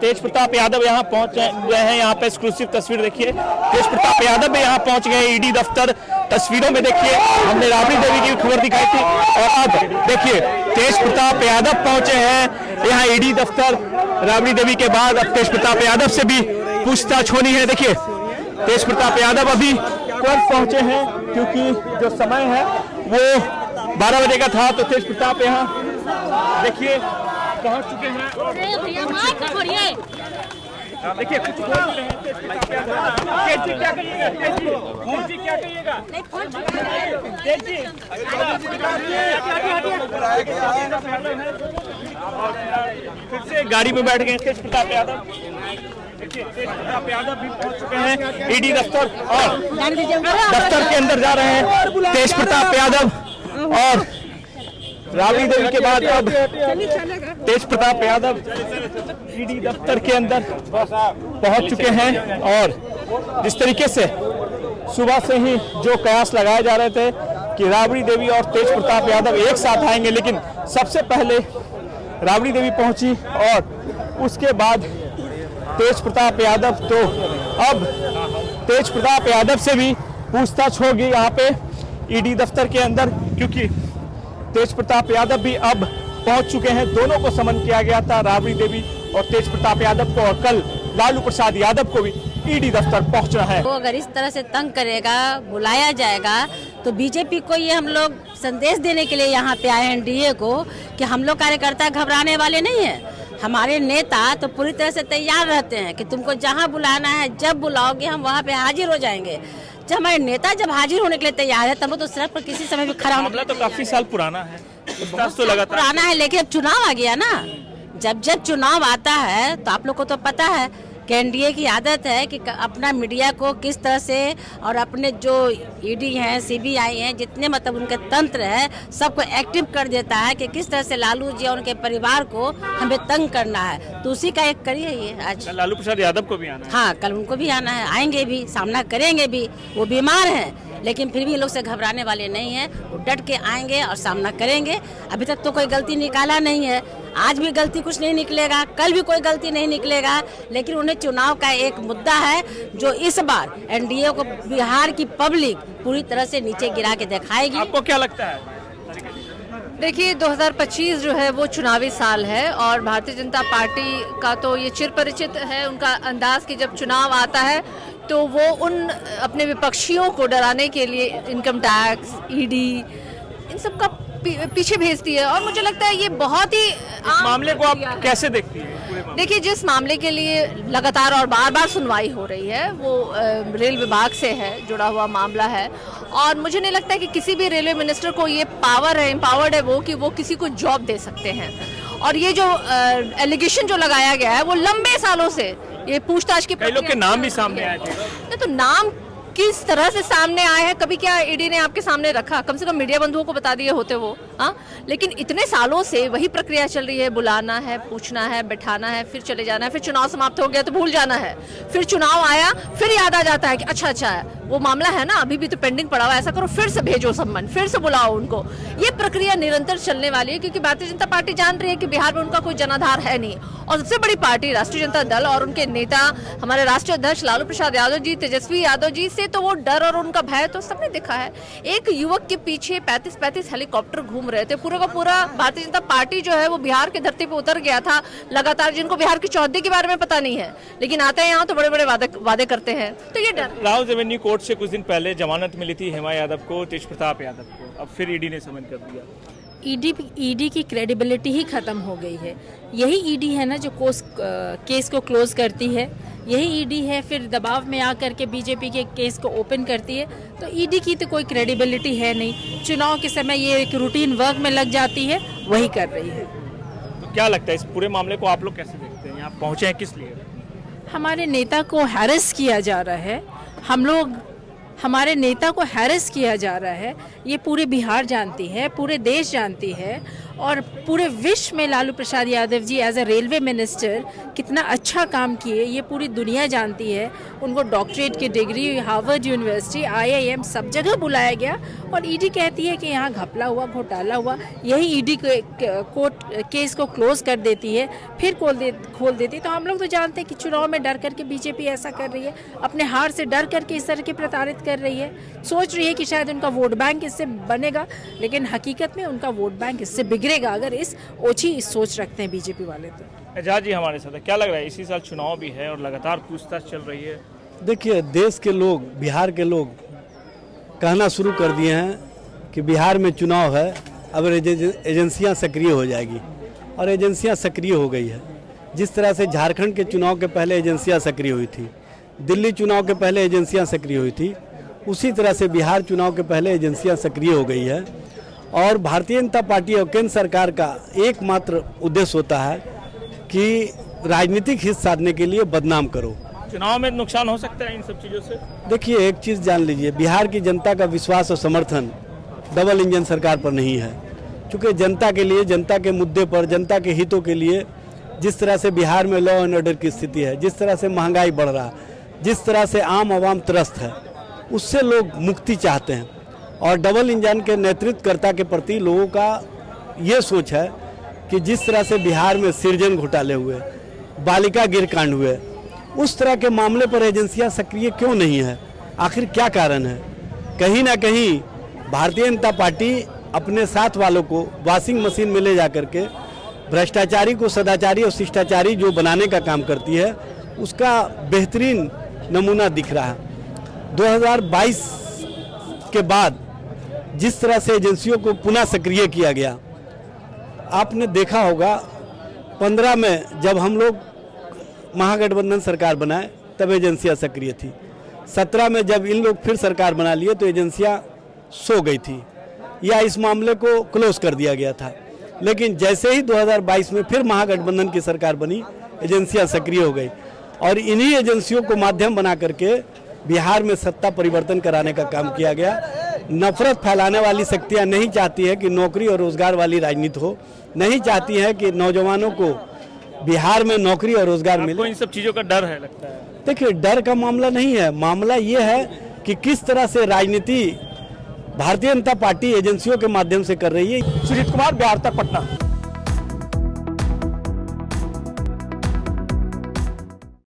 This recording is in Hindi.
तेज प्रताप यादव यहाँ पहुंच गए हैं। यहाँ पे एक्सक्लूसिव तस्वीर देखिए, तेज प्रताप यादव भी यहाँ पहुंच गए ईडी दफ्तर। तस्वीरों में देखिए हमने राबड़ी देवी की खबर दिखाई थी और अब देखिए तेज प्रताप यादव पहुंचे हैं यहाँ ईडी दफ्तर। राबड़ी देवी के बाद अब तेज प्रताप यादव से भी पूछताछ होनी है। देखिए तेज प्रताप यादव अभी तुरंत पहुंचे हैं क्योंकि जो समय है वो 12 बजे का था, तो तेज प्रताप यहाँ देखिए पहुंच चुके हैं। देखिए कुछ बोल रहे हैं तेज प्रताप यादव। जी क्या कहिएगा? जी क्या कहिएगा? फिर से गाड़ी में बैठ गए तेज प्रताप यादव। देखिए तेज प्रताप यादव भी पहुंच चुके हैं ईडी दफ्तर और दफ्तर के अंदर जा रहे हैं तेज प्रताप यादव। और राबड़ी देवी के बाद अब तेज प्रताप यादव ईडी दफ्तर के अंदर पहुंच चुके हैं। और जिस तरीके से सुबह से ही जो कयास लगाए जा रहे थे कि राबड़ी देवी और तेज प्रताप यादव एक साथ आएंगे, लेकिन सबसे पहले राबड़ी देवी पहुंची और उसके बाद तेज प्रताप यादव। तो अब तेज प्रताप यादव से भी पूछताछ होगी यहाँ पे ईडी दफ्तर के अंदर, क्योंकि तेज प्रताप यादव भी अब पहुंच चुके हैं। दोनों को समन किया गया था, राबड़ी देवी और तेज प्रताप यादव को, और कल लालू प्रसाद यादव को भी ईडी दफ्तर पहुंचना है। वो अगर इस तरह से तंग करेगा, बुलाया जाएगा, तो बीजेपी को ये हम लोग संदेश देने के लिए यहाँ पे आए हैं एनडीए को कि हम लोग कार्यकर्ता घबराने वाले नहीं है। हमारे नेता तो पूरी तरह से तैयार रहते हैं कि तुमको जहाँ बुलाना है, जब बुलाओगे हम वहाँ पे हाजिर हो जाएंगे। जब हमारे नेता जब हाजिर होने के लिए तैयार है, तब तो सड़क पर किसी समय भी खड़ा होना। मामला तो काफी साल पुराना है, तो लगातार पुराना है, लेकिन अब चुनाव आ गया ना। जब जब चुनाव आता है तो आप लोग को तो पता है कि एनडीए की आदत है कि अपना मीडिया को किस तरह से, और अपने जो ईडी हैं, सीबीआई हैं, जितने मतलब उनके तंत्र है, सबको एक्टिव कर देता है कि किस तरह से लालू जी और उनके परिवार को हमें तंग करना है। तो उसी का एक करिए ये आज। लालू प्रसाद यादव को भी आना है। हाँ, कल उनको भी आना है, आएंगे भी, सामना करेंगे भी। वो बीमार हैं लेकिन फिर भी लोग से घबराने वाले नहीं हैं। वो डट के आएंगे और सामना करेंगे। अभी तक तो कोई गलती निकाला नहीं है, आज भी गलती कुछ नहीं निकलेगा, कल भी कोई गलती नहीं निकलेगा। लेकिन उन्हें चुनाव का एक मुद्दा है जो इस बार एनडीए को बिहार की पब्लिक पूरी तरह से नीचे गिरा के दिखाएगी। आपको क्या लगता है? देखिए 2025 जो है वो चुनावी साल है और भारतीय जनता पार्टी का तो ये चिर परिचित है उनका अंदाज कि जब चुनाव आता है तो वो उन अपने विपक्षियों को डराने के लिए इनकम टैक्स, ईडी, इन सब का पीछे भेजती है। और मुझे लगता है ये बहुत ही मामले को आप कैसे देखती हैं? देखिए जिस मामले के लिए लगातार और बार बार सुनवाई हो रही है वो रेल विभाग से है जुड़ा हुआ मामला है। और मुझे नहीं लगता कि किसी भी रेलवे मिनिस्टर को ये पावर है, एम्पावर्ड है वो कि वो किसी को जॉब दे सकते हैं। और ये जो एलिगेशन जो लगाया गया है वो लंबे सालों से ये पूछताछ की, कई लोग के नाम भी सामने आए थे। तो नाम किस तरह से सामने आए हैं, कभी क्या ईडी ने आपके सामने रखा? कम से कम मीडिया बंधुओं को बता दिए होते वो। हाँ, लेकिन इतने सालों से वही प्रक्रिया चल रही है, बुलाना है, पूछना है, बैठाना है, फिर चले जाना है, फिर चुनाव समाप्त हो गया तो भूल जाना है, फिर चुनाव आया फिर याद आ जाता है कि अच्छा है वो मामला है ना, अभी भी तो पेंडिंग पड़ा हुआ, ऐसा करो फिर से भेजो सम्मन, फिर से बुलाओ उनको। ये प्रक्रिया निरंतर चलने वाली है क्योंकि भारतीय जनता पार्टी जान रही है कि बिहार में उनका कोई जनाधार है नहीं। और सबसे बड़ी पार्टी राष्ट्रीय जनता दल और उनके नेता हमारे राष्ट्रीय अध्यक्ष लालू प्रसाद यादव जी, तेजस्वी यादव जी से तो वो डर और उनका भय तो सबने देखा है। एक युवक के पीछे 35 हेलीकॉप्टर घूम रहे थे, पूरा का पूरा भारतीय जनता पार्टी जो है वो बिहार की धरती पे उतर गया था लगातार, जिनको बिहार की चौहद्दी के बारे में पता नहीं है, लेकिन आते हैं यहाँ तो बड़े बड़े वादे करते हैं। तो ये डर। राहुल एवेन्यू कोर्ट से कुछ दिन पहले जमानत मिली थी हेमा यादव को, तेज प्रताप यादव को, अब फिर ईडी ने समन कर दिया। ईडी की क्रेडिबिलिटी ही खत्म हो गई है। यही ईडी है ना जो केस को क्लोज करती है, यही ईडी है फिर दबाव में आकर के बीजेपी के केस को ओपन करती है। तो ईडी की तो कोई क्रेडिबिलिटी है नहीं। चुनाव के समय ये एक रूटीन वर्क में लग जाती है, वही कर रही है। तो क्या लगता है इस पूरे मामले को आप लोग कैसे देखते हैं? यहाँ पहुंचे हैं किस लिए? हमारे नेता को हैरेस किया जा रहा है, हमारे नेता को हैरेस किया जा रहा है, ये पूरे बिहार जानती है, पूरे देश जानती है। और पूरे विश्व में Lalu Prasad Yadav ji as a railway minister कितना अच्छा काम किए ये पूरी दुनिया जानती है। उनको डॉक्टरेट की डिग्री हार्वर्ड यूनिवर्सिटी IIM सब जगह बुलाया गया और ईडी कहती है कि यहाँ घपला हुआ, घोटाला हुआ। यही ईडी कोर्ट केस को क्लोज कर देती है, फिर खोल देती है। तो हम लोग तो जानते हैं कि चुनाव में डर करके बीजेपी ऐसा कर रही है, अपने हार से डर करके इस तरह की प्रताड़ित कर रही है। सोच रही है कि शायद उनका वोट बैंक इससे बनेगा, लेकिन हकीकत में उनका वोट बैंक इससे बिगड़ेगा अगर इस ओछी सोच रखते हैं बीजेपी वाले। तो एजाज जी हमारे साथ है, क्या लग रहा है इसी साल चुनाव भी है और लगातार पूछताछ चल रही है? देखिए, देश के लोग, बिहार के लोग कहना शुरू कर दिए हैं कि बिहार में चुनाव है, अब एजेंसियां सक्रिय हो जाएगी, और एजेंसियां सक्रिय हो गई है। जिस तरह से झारखंड के चुनाव के पहले एजेंसियां सक्रिय हुई थी, दिल्ली चुनाव के पहले एजेंसियां सक्रिय हुई थी, उसी तरह से बिहार चुनाव के पहले एजेंसियां सक्रिय हो गई है। और भारतीय जनता पार्टी और केंद्र सरकार का एकमात्र उद्देश्य होता है कि राजनीतिक हित साधने के लिए बदनाम करो। चुनाव में नुकसान हो सकता है इन सब चीज़ों से? देखिए, एक चीज़ जान लीजिए, बिहार की जनता का विश्वास और समर्थन डबल इंजन सरकार पर नहीं है। क्योंकि जनता के लिए, जनता के मुद्दे पर, जनता के हितों के लिए जिस तरह से बिहार में लॉ एंड ऑर्डर की स्थिति है, जिस तरह से महंगाई बढ़ रहा है, जिस तरह से आम आवाम त्रस्त है, उससे लोग मुक्ति चाहते हैं। और डबल इंजन के नेतृत्वकर्ता के प्रति लोगों का ये सोच है कि जिस तरह से बिहार में सृजन घोटाले हुए, बालिका गृह कांड हुए, उस तरह के मामले पर एजेंसियां सक्रिय क्यों नहीं है? आखिर क्या कारण है? कहीं ना कहीं भारतीय जनता पार्टी अपने साथ वालों को वॉशिंग मशीन में ले जा करके भ्रष्टाचारी को सदाचारी और शिष्टाचारी जो बनाने का काम करती है, उसका बेहतरीन नमूना दिख रहा है। 2022 के बाद जिस तरह से एजेंसियों को पुनः सक्रिय किया गया, आपने देखा होगा 15 में जब हम लोग महागठबंधन सरकार बनाए तब एजेंसियां सक्रिय थी। 17 में जब इन लोग फिर सरकार बना लिए तो एजेंसियां सो गई थी या इस मामले को क्लोज कर दिया गया था। लेकिन जैसे ही 2022 में फिर महागठबंधन की सरकार बनी, एजेंसियां सक्रिय हो गई और इन्हीं एजेंसियों को माध्यम बना करके बिहार में सत्ता परिवर्तन कराने का काम किया गया। नफरत फैलाने वाली शक्तियां नहीं चाहती है कि नौकरी और रोजगार वाली राजनीति हो, नहीं चाहती है कि नौजवानों को बिहार में नौकरी और रोजगार मिले। इन सब चीजों का डर है लगता है? देखिए, डर का मामला नहीं है, मामला ये है कि किस तरह से राजनीति भारतीय जनता पार्टी एजेंसियों के माध्यम से कर रही है। सुजीत कुमार, बिहार तक, पटना।